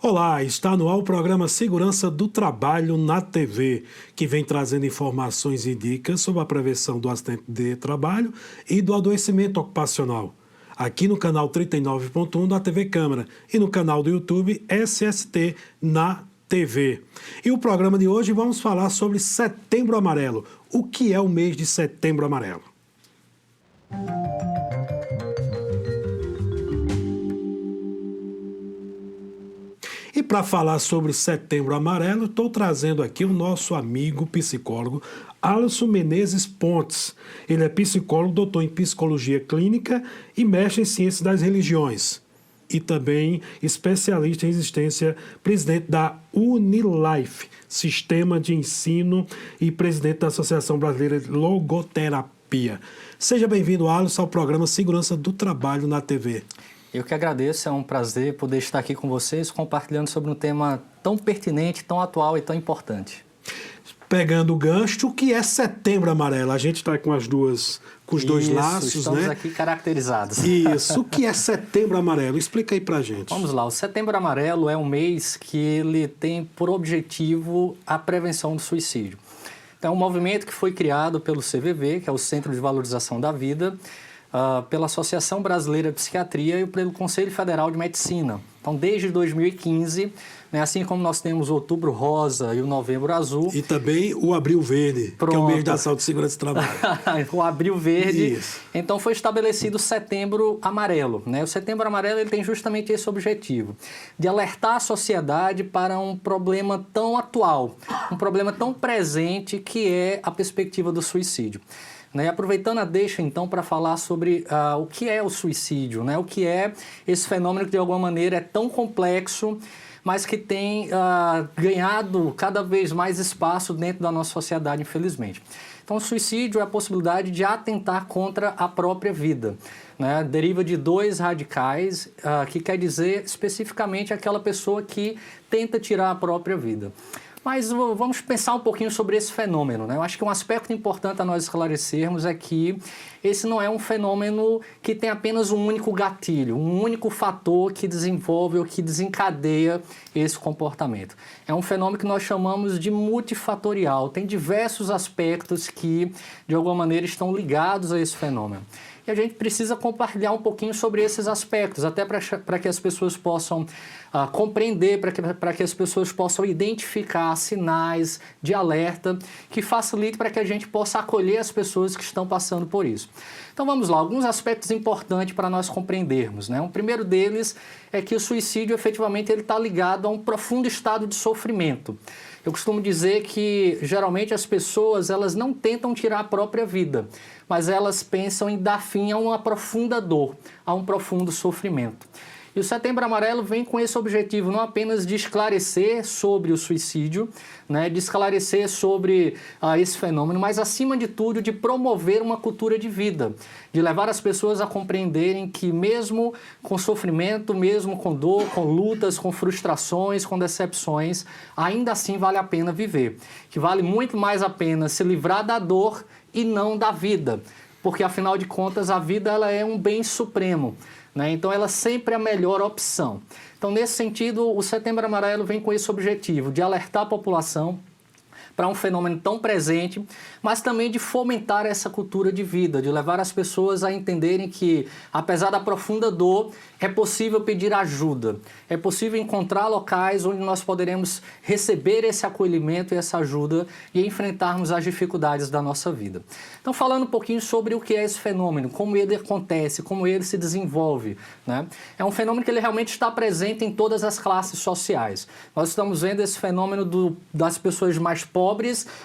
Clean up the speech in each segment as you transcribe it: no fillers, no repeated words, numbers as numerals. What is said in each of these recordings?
Olá, está no ar o programa Segurança do Trabalho na TV, que vem trazendo informações e dicas sobre a prevenção do acidente de trabalho e do adoecimento ocupacional. Aqui no canal 39.1 da TV Câmara e no canal do YouTube SST na TV. E o programa de hoje vamos falar sobre Setembro Amarelo. O que é o mês de Setembro Amarelo? E para falar sobre Setembro Amarelo, estou trazendo aqui o nosso amigo psicólogo Alisson Menezes Pontes. Ele é psicólogo, doutor em psicologia clínica e mestre em ciências das religiões. E também especialista em existência, presidente da Unilife, Sistema de Ensino, e presidente da Associação Brasileira de Logoterapia. Seja bem-vindo, Alisson, ao programa Segurança do Trabalho na TV. Eu que agradeço, é um prazer poder estar aqui com vocês, compartilhando sobre um tema tão pertinente, tão atual e tão importante. Pegando o gancho, o que é Setembro Amarelo? A gente está com os dois laços, estamos né? Aqui caracterizados. Isso, o que é Setembro Amarelo? Explica aí pra gente. Vamos lá, o Setembro Amarelo é um mês que ele tem por objetivo a prevenção do suicídio. Então, é um movimento que foi criado pelo CVV, que é o Centro de Valorização da Vida, pela Associação Brasileira de Psiquiatria e pelo Conselho Federal de Medicina. Então, desde 2015, né, assim como nós temos o Outubro Rosa e o Novembro Azul... E também o Abril Verde, Pronto. Que é o mês da saúde e segurança do trabalho. O Abril Verde. Isso. Então, foi estabelecido o Setembro Amarelo, né? O Setembro Amarelo ele tem justamente esse objetivo, de alertar a sociedade para um problema tão atual, um problema tão presente que é a perspectiva do suicídio. Né, aproveitando a deixa, então, para falar sobre o que é o suicídio, né, o que é esse fenômeno que, de alguma maneira, é tão complexo, mas que tem ganhado cada vez mais espaço dentro da nossa sociedade, infelizmente. Então, o suicídio é a possibilidade de atentar contra a própria vida. Né, deriva de dois radicais, que quer dizer especificamente aquela pessoa que tenta tirar a própria vida. Mas vamos pensar um pouquinho sobre esse fenômeno, né? Eu acho que um aspecto importante a nós esclarecermos é que esse não é um fenômeno que tem apenas um único gatilho, um único fator que desenvolve ou que desencadeia esse comportamento. É um fenômeno que nós chamamos de multifatorial, tem diversos aspectos que, de alguma maneira, estão ligados a esse fenômeno. E a gente precisa compartilhar um pouquinho sobre esses aspectos, até para que as pessoas possam compreender, para que as pessoas possam identificar sinais de alerta que facilite para que a gente possa acolher as pessoas que estão passando por isso. Então vamos lá, alguns aspectos importantes para nós compreendermos, né? O primeiro deles é que o suicídio efetivamente ele está ligado a um profundo estado de sofrimento. Eu costumo dizer que, geralmente, as pessoas elas não tentam tirar a própria vida, mas elas pensam em dar fim a uma profunda dor, a um profundo sofrimento. E o Setembro Amarelo vem com esse objetivo não apenas de esclarecer sobre o suicídio, né, de esclarecer sobre esse fenômeno, mas, acima de tudo, de promover uma cultura de vida, de levar as pessoas a compreenderem que mesmo com sofrimento, mesmo com dor, com lutas, com frustrações, com decepções, ainda assim vale a pena viver. Que vale muito mais a pena se livrar da dor e não da vida, porque, afinal de contas, a vida ela é um bem supremo. Né? Então, ela sempre é a melhor opção. Então, nesse sentido, o Setembro Amarelo vem com esse objetivo de alertar a população para um fenômeno tão presente, mas também de fomentar essa cultura de vida, de levar as pessoas a entenderem que, apesar da profunda dor, é possível pedir ajuda, é possível encontrar locais onde nós poderemos receber esse acolhimento e essa ajuda e enfrentarmos as dificuldades da nossa vida. Então, falando um pouquinho sobre o que é esse fenômeno, como ele acontece, como ele se desenvolve, né? É um fenômeno que ele realmente está presente em todas as classes sociais. Nós estamos vendo esse fenômeno das pessoas mais pobres,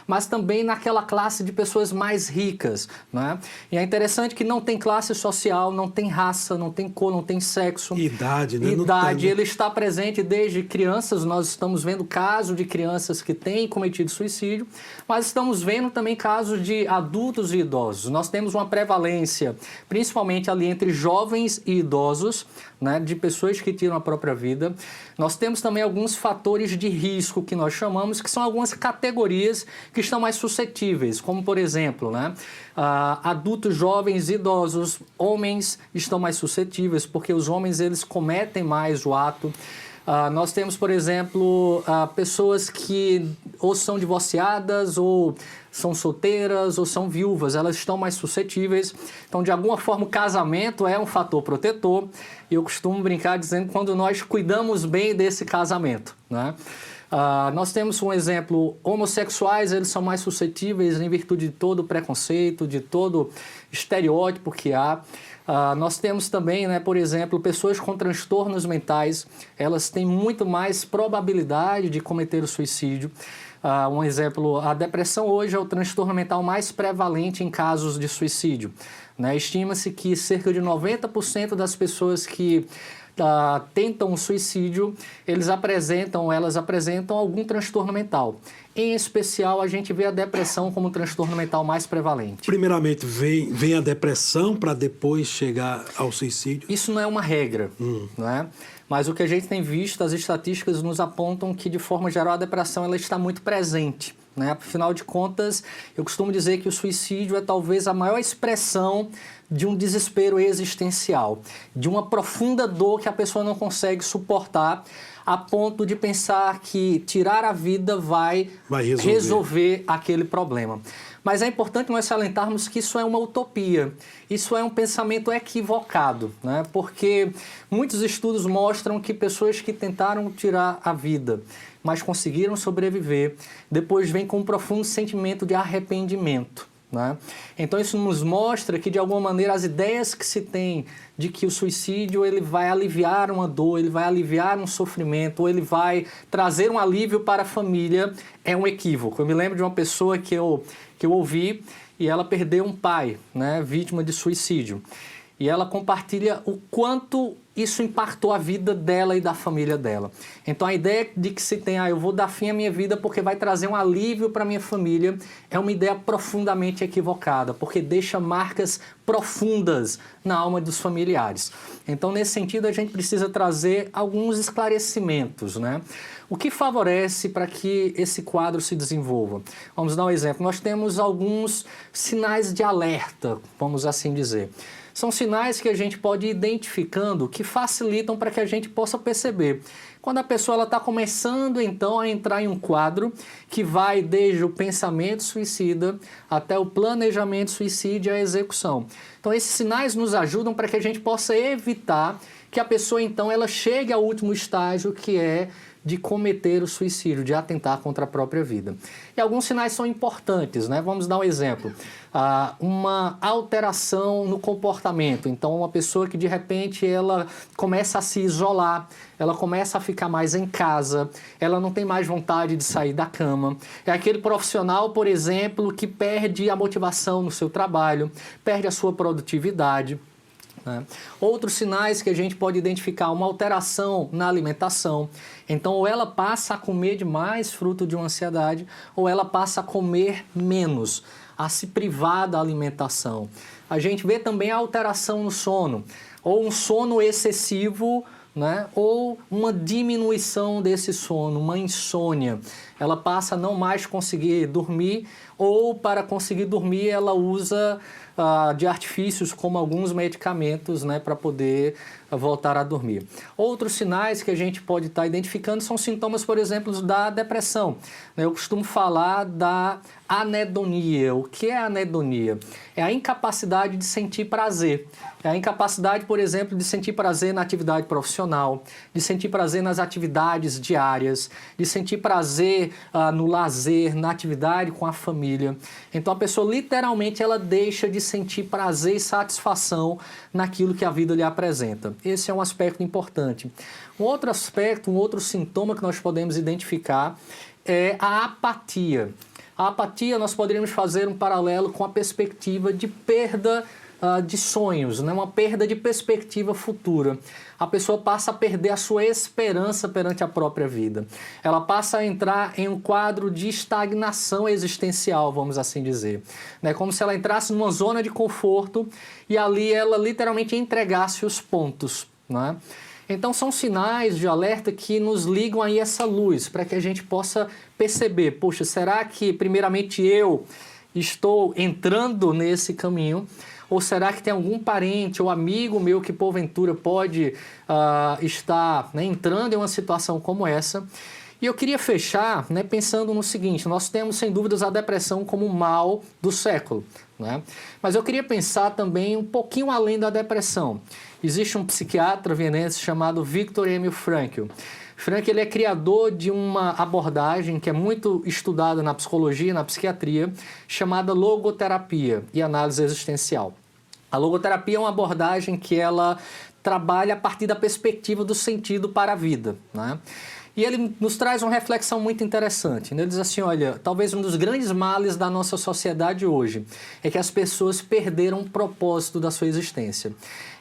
mas também naquela classe de pessoas mais ricas, né? E é interessante que não tem classe social, não tem raça, não tem cor, não tem sexo. Idade, né? Idade, ele está presente desde crianças, nós estamos vendo casos de crianças que têm cometido suicídio, mas estamos vendo também casos de adultos e idosos. Nós temos uma prevalência, principalmente ali entre jovens e idosos, né, de pessoas que tiram a própria vida. Nós temos também alguns fatores de risco que nós chamamos, que são algumas categorias que estão mais suscetíveis, como, por exemplo, né, adultos, jovens, idosos, homens estão mais suscetíveis, porque os homens eles cometem mais o ato. Nós temos, por exemplo, pessoas que ou são divorciadas, ou são solteiras, ou são viúvas. Elas estão mais suscetíveis. Então, de alguma forma, o casamento é um fator protetor. E eu costumo brincar dizendo quando nós cuidamos bem desse casamento, né? Nós temos um exemplo, homossexuais, eles são mais suscetíveis em virtude de todo o preconceito, de todo estereótipo que há. Nós temos também, né, por exemplo, pessoas com transtornos mentais, elas têm muito mais probabilidade de cometer o suicídio. Um exemplo, a depressão hoje é o transtorno mental mais prevalente em casos de suicídio, né? Estima-se que cerca de 90% das pessoas que tentam o suicídio, elas apresentam algum transtorno mental. Em especial, a gente vê a depressão como o transtorno mental mais prevalente. Primeiramente, vem a depressão para depois chegar ao suicídio? Isso não é uma regra, né? Mas o que a gente tem visto, as estatísticas nos apontam que, de forma geral, a depressão ela está muito presente, né? Afinal de contas, eu costumo dizer que o suicídio é talvez a maior expressão de um desespero existencial, de uma profunda dor que a pessoa não consegue suportar, a ponto de pensar que tirar a vida vai resolver aquele problema. Mas é importante nós salientarmos que isso é uma utopia, isso é um pensamento equivocado, né? Porque muitos estudos mostram que pessoas que tentaram tirar a vida, mas conseguiram sobreviver, depois vêm com um profundo sentimento de arrependimento, né? Então isso nos mostra que, de alguma maneira, as ideias que se tem de que o suicídio ele vai aliviar uma dor, ele vai aliviar um sofrimento, ou ele vai trazer um alívio para a família, é um equívoco. Eu me lembro de uma pessoa que eu ouvi, e ela perdeu um pai, né, vítima de suicídio. E ela compartilha o quanto isso impactou a vida dela e da família dela. Então a ideia de que se tem, eu vou dar fim à minha vida porque vai trazer um alívio para a minha família, é uma ideia profundamente equivocada, porque deixa marcas profundas na alma dos familiares. Então, nesse sentido, a gente precisa trazer alguns esclarecimentos, né? O que favorece para que esse quadro se desenvolva? Vamos dar um exemplo. Nós temos alguns sinais de alerta, vamos assim dizer. São sinais que a gente pode ir identificando que facilitam para que a gente possa perceber quando a pessoa está começando então a entrar em um quadro que vai desde o pensamento suicida até o planejamento suicida e a execução. Então esses sinais nos ajudam para que a gente possa evitar que a pessoa então ela chegue ao último estágio, que é de cometer o suicídio, de atentar contra a própria vida. E alguns sinais são importantes, né? Vamos dar um exemplo. Uma alteração no comportamento. Então, uma pessoa que, de repente, ela começa a se isolar, ela começa a ficar mais em casa, ela não tem mais vontade de sair da cama. É aquele profissional, por exemplo, que perde a motivação no seu trabalho, perde a sua produtividade, né? Outros sinais que a gente pode identificar, uma alteração na alimentação. Então, ou ela passa a comer demais, fruto de uma ansiedade, ou ela passa a comer menos, a se privar da alimentação. A gente vê também a alteração no sono, ou um sono excessivo, né? Ou uma diminuição desse sono, uma insônia. Ela passa a não mais conseguir dormir, ou para conseguir dormir ela usa de artifícios como alguns medicamentos, né, para poder voltar a dormir. Outros sinais que a gente pode estar identificando são sintomas, por exemplo, da depressão. Eu costumo falar da anedonia. O que é a anedonia? É a incapacidade de sentir prazer. É a incapacidade, por exemplo, de sentir prazer na atividade profissional, de sentir prazer nas atividades diárias, de sentir prazer no lazer, na atividade com a família. Então a pessoa literalmente ela deixa de sentir prazer e satisfação naquilo que a vida lhe apresenta. Esse é um aspecto importante. Um outro aspecto, um outro sintoma que nós podemos identificar é a apatia. A apatia, nós poderíamos fazer um paralelo com a perspectiva de perda de sonhos, né? Uma perda de perspectiva futura. A pessoa passa a perder a sua esperança perante a própria vida. Ela passa a entrar em um quadro de estagnação existencial, vamos assim dizer. Né? Como se ela entrasse numa zona de conforto e ali ela literalmente entregasse os pontos, né? Então são sinais de alerta que nos ligam aí essa luz, para que a gente possa perceber, poxa, será que primeiramente eu estou entrando nesse caminho, Ou será que tem algum parente ou amigo meu que porventura pode estar, né, entrando em uma situação como essa? E eu queria fechar, né, pensando no seguinte: nós temos sem dúvidas a depressão como o mal do século, né? Mas eu queria pensar também um pouquinho além da depressão. Existe um psiquiatra vienense chamado Viktor Emil Frankl. Frankl, ele é criador de uma abordagem que é muito estudada na psicologia e na psiquiatria, chamada logoterapia e análise existencial. A logoterapia é uma abordagem que ela trabalha a partir da perspectiva do sentido para a vida, né? E ele nos traz uma reflexão muito interessante, né? Ele diz assim: olha, talvez um dos grandes males da nossa sociedade hoje é que as pessoas perderam o propósito da sua existência.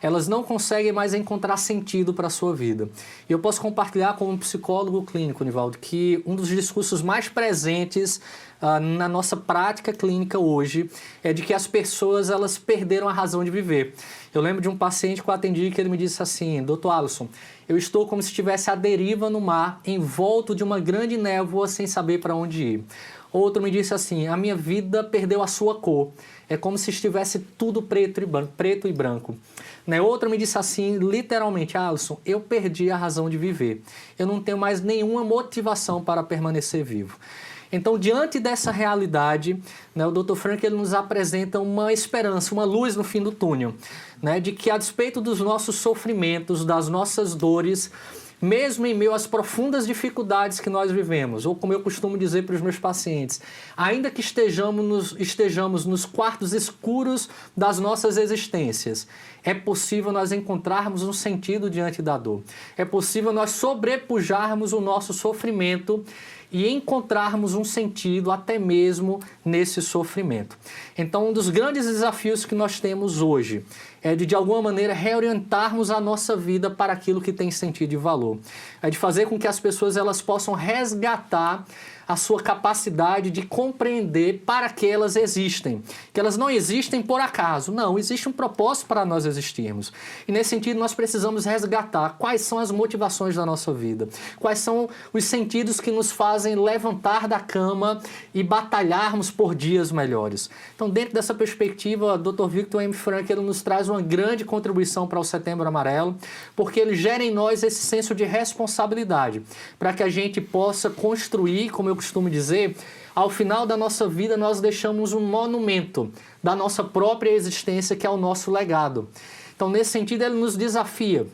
Elas não conseguem mais encontrar sentido para a sua vida. E eu posso compartilhar como psicólogo clínico, Nivaldo, que um dos discursos mais presentes na nossa prática clínica hoje é de que as pessoas elas perderam a razão de viver. Eu lembro de um paciente que eu atendi que ele me disse assim: Dr. Alisson, eu estou como se estivesse à deriva no mar, envolto de uma grande névoa sem saber para onde ir. Outro me disse assim: a minha vida perdeu a sua cor. É como se estivesse tudo preto e branco. Né? Outro me disse assim, literalmente: Alisson, eu perdi a razão de viver. Eu não tenho mais nenhuma motivação para permanecer vivo. Então, diante dessa realidade, né, o Dr. Frankl ele nos apresenta uma esperança, uma luz no fim do túnel, né, de que, a despeito dos nossos sofrimentos, das nossas dores, mesmo em meio às profundas dificuldades que nós vivemos, ou como eu costumo dizer para os meus pacientes, ainda que estejamos nos quartos escuros das nossas existências, é possível nós encontrarmos um sentido diante da dor. É possível nós sobrepujarmos o nosso sofrimento e encontrarmos um sentido até mesmo nesse sofrimento. Então, um dos grandes desafios que nós temos hoje é de alguma maneira, reorientarmos a nossa vida para aquilo que tem sentido e valor. É de fazer com que as pessoas elas possam resgatar a sua capacidade de compreender para que elas existem. Que elas não existem por acaso. Não, existe um propósito para nós existirmos. E nesse sentido, nós precisamos resgatar quais são as motivações da nossa vida. Quais são os sentidos que nos fazem levantar da cama e batalharmos por dias melhores. Então, dentro dessa perspectiva, o Dr. Viktor M. Frankl nos traz uma grande contribuição para o Setembro Amarelo, porque ele gera em nós esse senso de responsabilidade, para que a gente possa construir, como eu costumo dizer, ao final da nossa vida nós deixamos um monumento da nossa própria existência, que é o nosso legado. Então, nesse sentido, ele nos desafia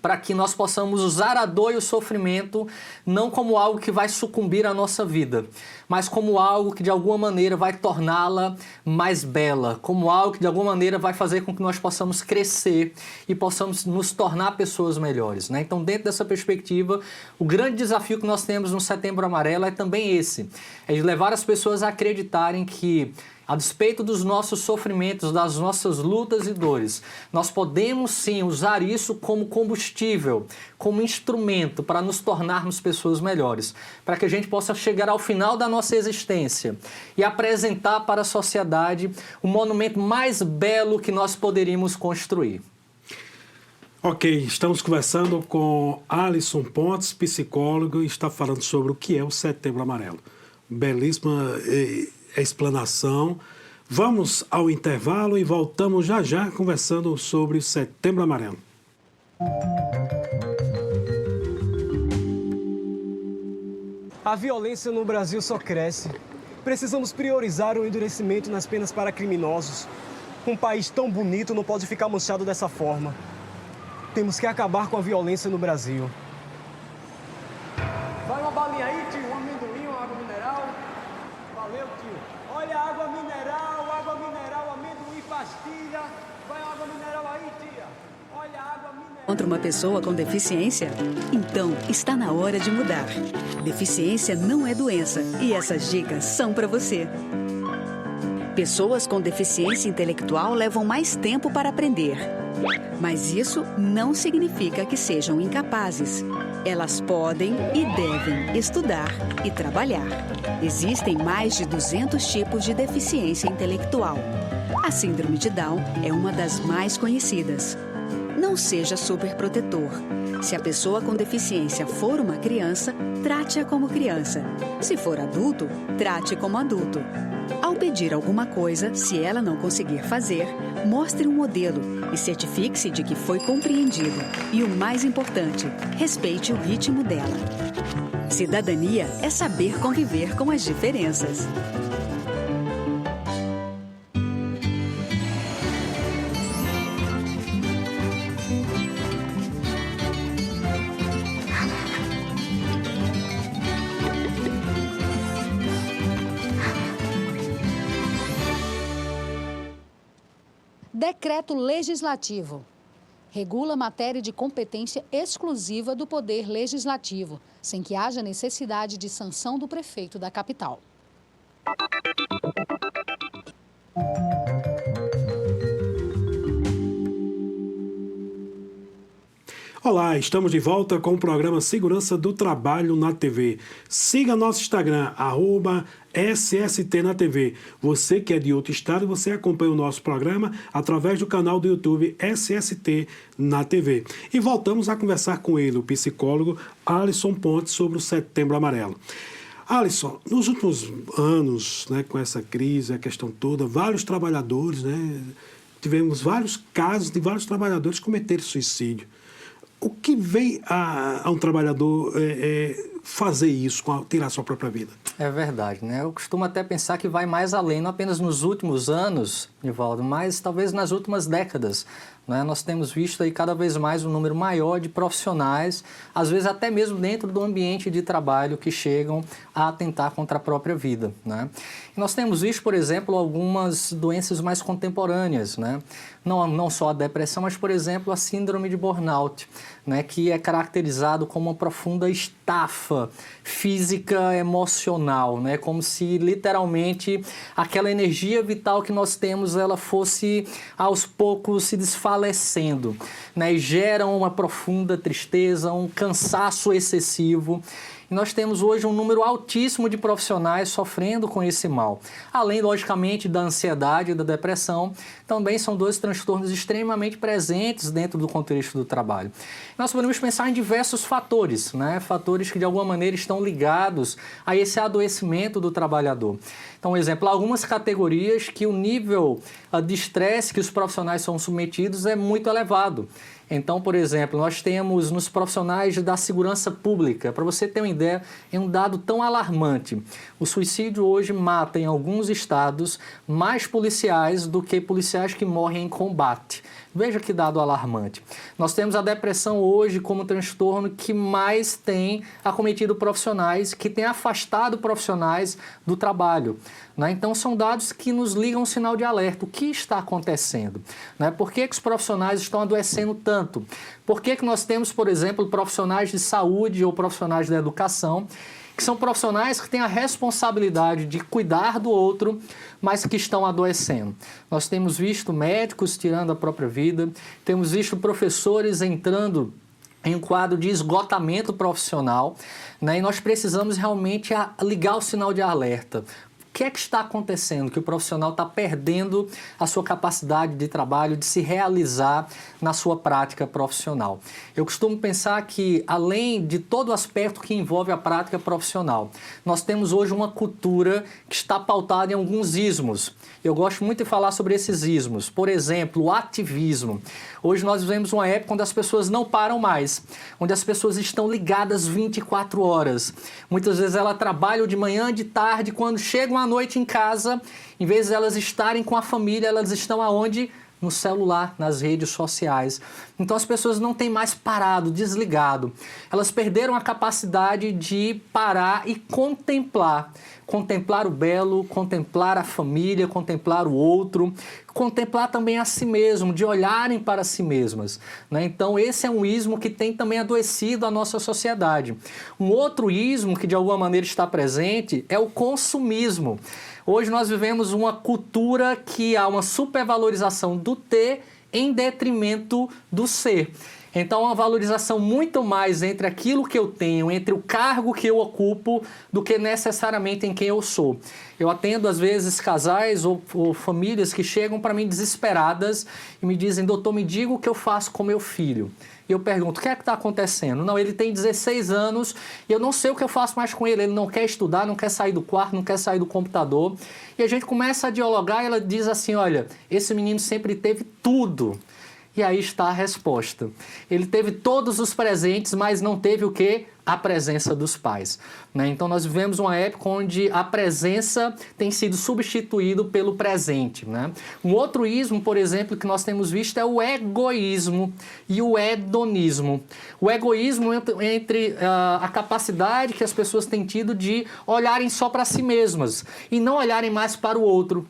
para que nós possamos usar a dor e o sofrimento não como algo que vai sucumbir à nossa vida, mas como algo que de alguma maneira vai torná-la mais bela, como algo que de alguma maneira vai fazer com que nós possamos crescer e possamos nos tornar pessoas melhores, né? Então, dentro dessa perspectiva, o grande desafio que nós temos no Setembro Amarelo é também esse, é de levar as pessoas a acreditarem que, a despeito dos nossos sofrimentos, das nossas lutas e dores, nós podemos sim usar isso como combustível, como instrumento para nos tornarmos pessoas melhores, para que a gente possa chegar ao final da nossa existência e apresentar para a sociedade o monumento mais belo que nós poderíamos construir. Ok, estamos conversando com Alisson Pontes, psicólogo, e está falando sobre o que é o Setembro Amarelo. Belíssima explanação. Vamos ao intervalo e voltamos já já conversando sobre o Setembro Amarelo. A violência no Brasil só cresce. Precisamos priorizar o endurecimento nas penas para criminosos. Um país tão bonito não pode ficar manchado dessa forma. Temos que acabar com a violência no Brasil. Vai uma balinha aí, tio, um amendoim, uma água mineral. Valeu, tio. Olha a água mineral, amendoim, pastilha. Vai água mineral aí, tia. Olha a água mineral. Contra uma pessoa com deficiência? Então, está na hora de mudar. Deficiência não é doença e essas dicas são para você. Pessoas com deficiência intelectual levam mais tempo para aprender. Mas isso não significa que sejam incapazes. Elas podem e devem estudar e trabalhar. Existem mais de 200 tipos de deficiência intelectual. A síndrome de Down é uma das mais conhecidas. Não seja superprotetor. Se a pessoa com deficiência for uma criança, trate-a como criança. Se for adulto, trate como adulto. Ao pedir alguma coisa, se ela não conseguir fazer, mostre um modelo e certifique-se de que foi compreendido. E o mais importante, respeite o ritmo dela. Cidadania é saber conviver com as diferenças. Decreto legislativo. Regula matéria de competência exclusiva do Poder Legislativo, sem que haja necessidade de sanção do prefeito da capital. Olá, estamos de volta com o programa Segurança do Trabalho na TV. Siga nosso Instagram, @SST na TV. Você que é de outro estado, você acompanha o nosso programa através do canal do YouTube SST na TV. E voltamos a conversar com ele, o psicólogo Alisson Pontes, sobre o Setembro Amarelo. Alisson, nos últimos anos, né, com essa crise, a questão toda, vários trabalhadores, né, tivemos vários casos de vários trabalhadores cometerem suicídio. O que vem a um trabalhador fazer isso, tirar sua própria vida? É verdade, né? Eu costumo até pensar que vai mais além, não apenas nos últimos anos, Nivaldo, mas talvez nas últimas décadas. Né? Nós temos visto aí cada vez mais um número maior de profissionais, às vezes até mesmo dentro do ambiente de trabalho, que chegam a atentar contra a própria vida. Né? E nós temos visto, por exemplo, algumas doenças mais contemporâneas, né? Não só a depressão, mas, por exemplo, a síndrome de burnout, né? Que é caracterizado como uma profunda estafa física, emocional, né? Como se literalmente aquela energia vital que nós temos, ela fosse aos poucos se desfalecendo, né? E geram uma profunda tristeza, um cansaço excessivo. E nós temos hoje um número altíssimo de profissionais sofrendo com esse mal. Além, logicamente, da ansiedade e da depressão, também são dois transtornos extremamente presentes dentro do contexto do trabalho. Nós podemos pensar em diversos fatores, né? Fatores que de alguma maneira estão ligados a esse adoecimento do trabalhador. Então, por exemplo, algumas categorias que o nível de estresse que os profissionais são submetidos é muito elevado. Então, por exemplo, nós temos nos profissionais da segurança pública, para você ter uma ideia, é um dado tão alarmante. O suicídio hoje mata em alguns estados mais policiais do que policiais que morrem em combate. Veja que dado alarmante. Nós temos a depressão hoje como transtorno que mais tem acometido profissionais, que tem afastado profissionais do trabalho. Né? Então, são dados que nos ligam um sinal de alerta. O que está acontecendo? Né? Por que os profissionais estão adoecendo tanto? Por que nós temos, por exemplo, profissionais de saúde ou profissionais da educação, que são profissionais que têm a responsabilidade de cuidar do outro, mas que estão adoecendo. Nós temos visto médicos tirando a própria vida, temos visto professores entrando em um quadro de esgotamento profissional, né? E nós precisamos realmente ligar o sinal de alerta. O que é que está acontecendo? Que o profissional está perdendo a sua capacidade de trabalho, de se realizar na sua prática profissional. Eu costumo pensar que, além de todo o aspecto que envolve a prática profissional, nós temos hoje uma cultura que está pautada em alguns ismos. Eu gosto muito de falar sobre esses ismos. Por exemplo, o ativismo. Hoje nós vivemos uma época onde as pessoas não param mais, onde as pessoas estão ligadas 24 horas. Muitas vezes elas trabalham de manhã, de tarde, quando chegam à noite em casa, em vez de elas estarem com a família, elas estão aonde? No celular, nas redes sociais. Então as pessoas não têm mais parado, desligado. Elas perderam a capacidade de parar e contemplar. Contemplar o belo, contemplar a família, contemplar o outro, contemplar também a si mesmo, de olharem para si mesmas. Né? Então esse é um ismo que tem também adoecido a nossa sociedade. Um outro ismo que de alguma maneira está presente é o consumismo. Hoje nós vivemos uma cultura que há uma supervalorização do ter em detrimento do ser. Então, uma valorização muito mais entre aquilo que eu tenho, entre o cargo que eu ocupo, do que necessariamente em quem eu sou. Eu atendo, às vezes, casais ou famílias que chegam para mim desesperadas e me dizem: doutor, me diga o que eu faço com meu filho. E eu pergunto: o que é que está acontecendo? Não, ele tem 16 anos e eu não sei o que eu faço mais com ele. Ele não quer estudar, não quer sair do quarto, não quer sair do computador. E a gente começa a dialogar e ela diz assim: olha, esse menino sempre teve tudo. E aí está a resposta. Ele teve todos os presentes, mas não teve o quê? A presença dos pais. Né? Então nós vivemos uma época onde a presença tem sido substituído pelo presente. Né? Um outro ismo, por exemplo, que nós temos visto é o egoísmo e o hedonismo. O egoísmo entre a capacidade que as pessoas têm tido de olharem só para si mesmas e não olharem mais para o outro.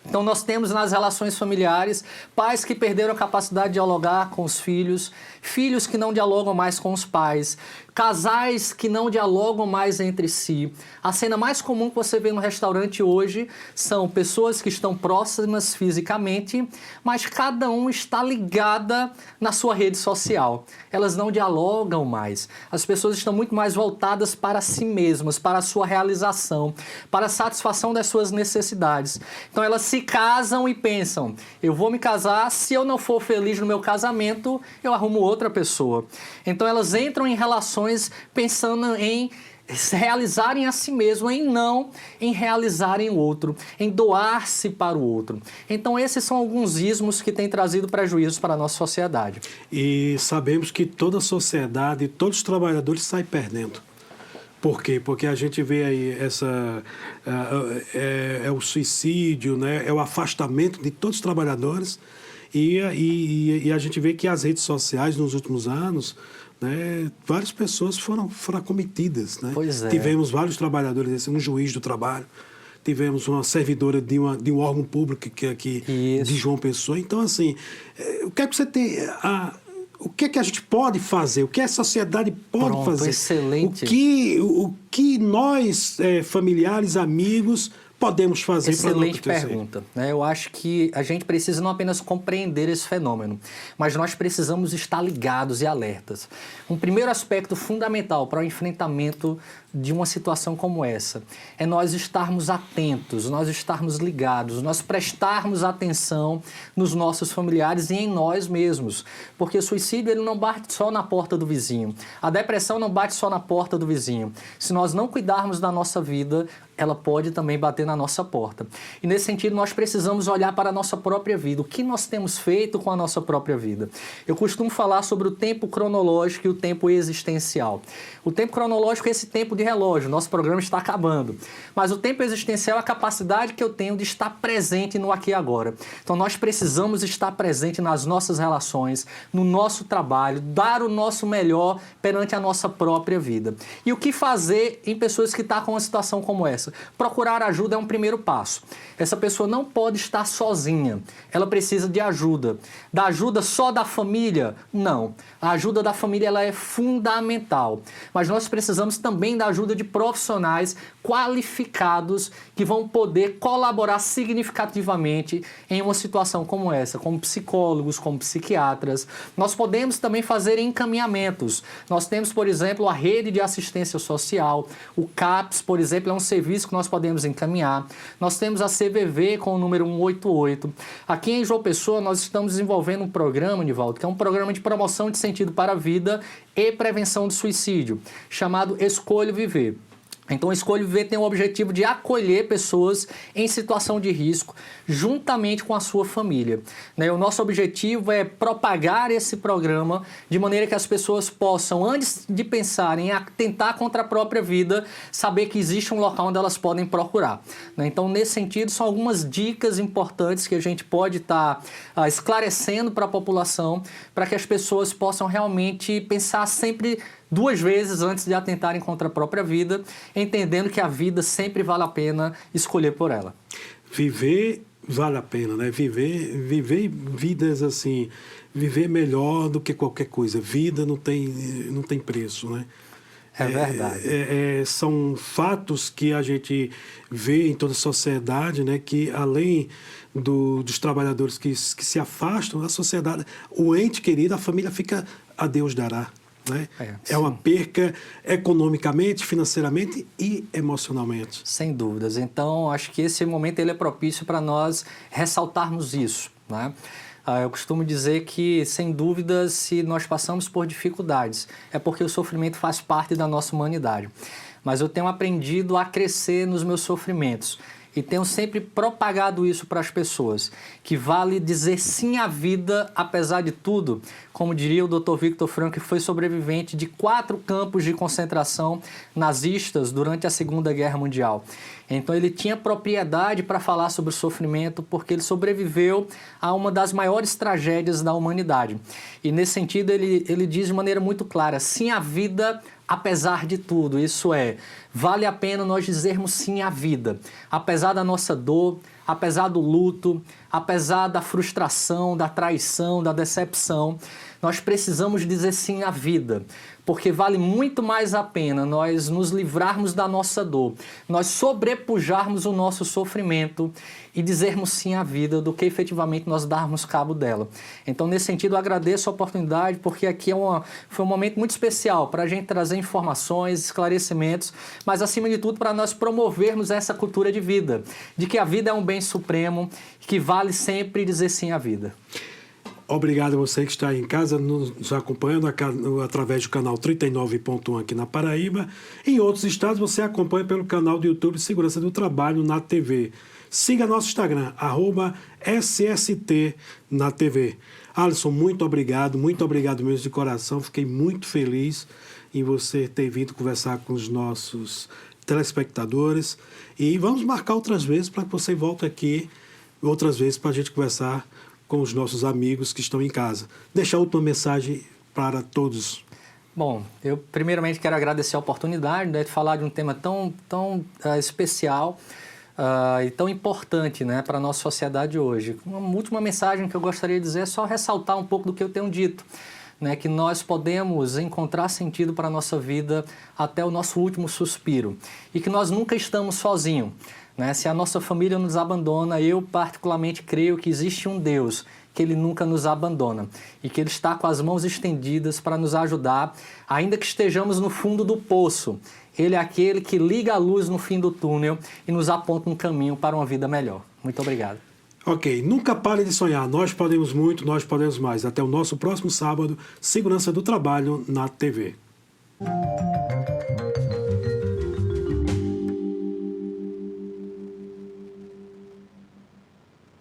Então nós temos nas relações familiares pais que perderam a capacidade de dialogar com os filhos, filhos que não dialogam mais com os pais, casais que não dialogam mais entre si. A cena mais comum que você vê no restaurante hoje são pessoas que estão próximas fisicamente, mas cada um está ligada na sua rede social. Elas não dialogam mais. As pessoas estão muito mais voltadas para si mesmas, para a sua realização, para a satisfação das suas necessidades. Então elas se casam e pensam: eu vou me casar, se eu não for feliz no meu casamento, eu arrumo outra pessoa. Então elas entram em relações pensando em realizarem a si mesmo, em realizarem o outro, em doar-se para o outro. Então esses são alguns ismos que têm trazido prejuízos para a nossa sociedade. E sabemos que toda a sociedade, todos os trabalhadores saem perdendo. Por quê? Porque a gente vê aí o suicídio, né? É o afastamento de todos os trabalhadores e a gente vê que as redes sociais nos últimos anos, né, várias pessoas foram acometidas. Né? Pois é. Tivemos vários trabalhadores, um juiz do trabalho, tivemos uma servidora de um órgão público aqui de João Pessoa. Então, assim, o que é que você tem... O que é que a gente pode fazer? O que a sociedade pode fazer? Excelente. O que nós, familiares, amigos, podemos fazer para não acontecer? Excelente pergunta. Né? Eu acho que a gente precisa não apenas compreender esse fenômeno, mas nós precisamos estar ligados e alertas. Um primeiro aspecto fundamental para o enfrentamento de uma situação como essa é nós estarmos atentos, nós estarmos ligados, nós prestarmos atenção nos nossos familiares e em nós mesmos. Porque o suicídio ele não bate só na porta do vizinho. A depressão não bate só na porta do vizinho. Se nós não cuidarmos da nossa vida, ela pode também bater na nossa porta. E nesse sentido, nós precisamos olhar para a nossa própria vida. O que nós temos feito com a nossa própria vida? Eu costumo falar sobre o tempo cronológico e o tempo existencial. O tempo cronológico é esse tempo de relógio. Nosso programa está acabando. Mas o tempo existencial é a capacidade que eu tenho de estar presente no aqui e agora. Então, nós precisamos estar presente nas nossas relações, no nosso trabalho, dar o nosso melhor perante a nossa própria vida. E o que fazer em pessoas que estão com uma situação como essa? Procurar ajuda é um primeiro passo. Essa pessoa não pode estar sozinha. Ela precisa de ajuda. Da ajuda só da família? Não. A ajuda da família ela é fundamental. Mas nós precisamos também da ajuda de profissionais qualificados que vão poder colaborar significativamente em uma situação como essa, como psicólogos, como psiquiatras. Nós podemos também fazer encaminhamentos. Nós temos, por exemplo, a rede de assistência social. O CAPS, por exemplo, é um serviço que nós podemos encaminhar. Nós temos a CVV com o número 188. Aqui em João Pessoa, nós estamos desenvolvendo um programa, Nivaldo, que é um programa de promoção de sentido para a vida e prevenção de suicídio, chamado Escolho Viver. Então, Escolho Viver tem o objetivo de acolher pessoas em situação de risco juntamente com a sua família. O nosso objetivo é propagar esse programa de maneira que as pessoas possam, antes de pensarem em atentar contra a própria vida, saber que existe um local onde elas podem procurar. Então, nesse sentido, são algumas dicas importantes que a gente pode estar esclarecendo para a população, para que as pessoas possam realmente pensar sempre 2 vezes antes de atentarem contra a própria vida, entendendo que a vida sempre vale a pena escolher por ela. Viver vale a pena, né? Viver vidas assim, viver melhor do que qualquer coisa. Vida não tem preço, né? É verdade. São fatos que a gente vê em toda a sociedade, né? Que além dos trabalhadores que se afastam da sociedade, o ente querido, a família fica a Deus dará. Né? É uma perca economicamente, financeiramente e emocionalmente. Sem dúvidas. Então, acho que esse momento ele é propício para nós ressaltarmos isso. Né? Eu costumo dizer que, sem dúvidas, se nós passamos por dificuldades, é porque o sofrimento faz parte da nossa humanidade. Mas eu tenho aprendido a crescer nos meus sofrimentos. E tenho sempre propagado isso para as pessoas, que vale dizer sim à vida, apesar de tudo. Como diria o Dr. Viktor Frankl, que foi sobrevivente de 4 campos de concentração nazistas durante a Segunda Guerra Mundial. Então ele tinha propriedade para falar sobre o sofrimento, porque ele sobreviveu a uma das maiores tragédias da humanidade. E nesse sentido ele diz de maneira muito clara, sim à vida, apesar de tudo. Isso é, vale a pena nós dizermos sim à vida, apesar da nossa dor, apesar do luto, apesar da frustração, da traição, da decepção, nós precisamos dizer sim à vida, porque vale muito mais a pena nós nos livrarmos da nossa dor, nós sobrepujarmos o nosso sofrimento e dizermos sim à vida do que efetivamente nós darmos cabo dela. Então, nesse sentido, eu agradeço a oportunidade, porque aqui foi um momento muito especial para a gente trazer informações, esclarecimentos, mas, acima de tudo, para nós promovermos essa cultura de vida, de que a vida é um bem supremo, que vale sempre dizer sim à vida. Obrigado a você que está em casa nos acompanhando através do canal 39.1 aqui na Paraíba. Em outros estados você acompanha pelo canal do YouTube Segurança do Trabalho na TV. Siga nosso Instagram, @SST na TV. Alisson, muito obrigado mesmo de coração. Fiquei muito feliz em você ter vindo conversar com os nossos telespectadores. E vamos marcar outras vezes para que você volte aqui, outras vezes para a gente conversar com os nossos amigos que estão em casa. Deixa a última mensagem para todos. Bom, eu primeiramente quero agradecer a oportunidade, né, de falar de um tema tão especial e tão importante, né, para a nossa sociedade hoje. Uma última mensagem que eu gostaria de dizer é só ressaltar um pouco do que eu tenho dito, né, que nós podemos encontrar sentido para a nossa vida até o nosso último suspiro e que nós nunca estamos sozinhos. Né? Se a nossa família nos abandona, eu particularmente creio que existe um Deus, que Ele nunca nos abandona e que Ele está com as mãos estendidas para nos ajudar, ainda que estejamos no fundo do poço. Ele é aquele que liga a luz no fim do túnel e nos aponta um caminho para uma vida melhor. Muito obrigado. Ok, nunca pare de sonhar. Nós podemos muito, nós podemos mais. Até o nosso próximo sábado, Segurança do Trabalho na TV.